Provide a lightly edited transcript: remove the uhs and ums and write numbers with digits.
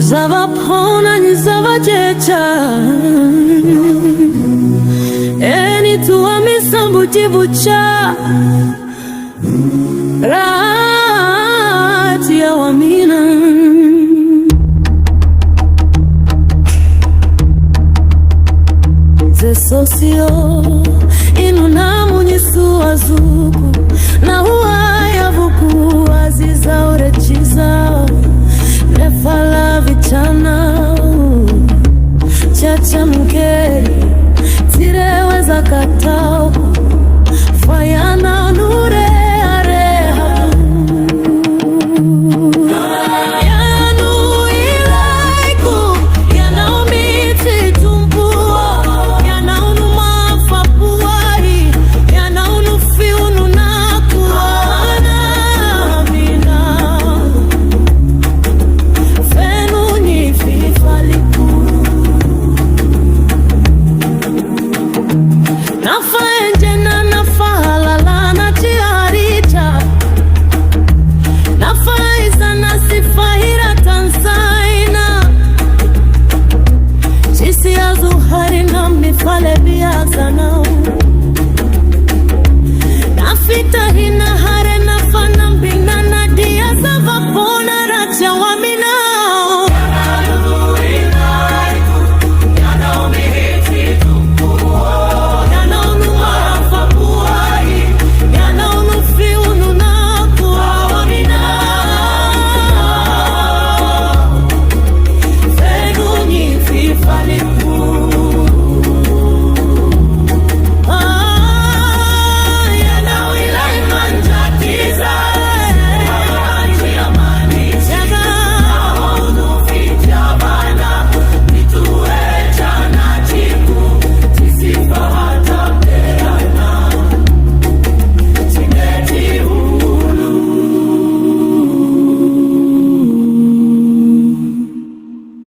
Ça va prendre, ça va eni tuwa misambu tibucha rati ya wamina ze sosio inuna munyisu wazuku na huwa ya vuku aziza urechiza nefala vichana chacha mkeri tireweza katao fayana nure areha yanu ilaiku yanaumiti tumpuo yanaunu mafapuari yanaunu fiunu nakuana mina fenu ni fifaliku nafaenje na nafahalala na tiarita nafaiza na sifahira tansaina chisi ya zuhari na mifale biazanau nafita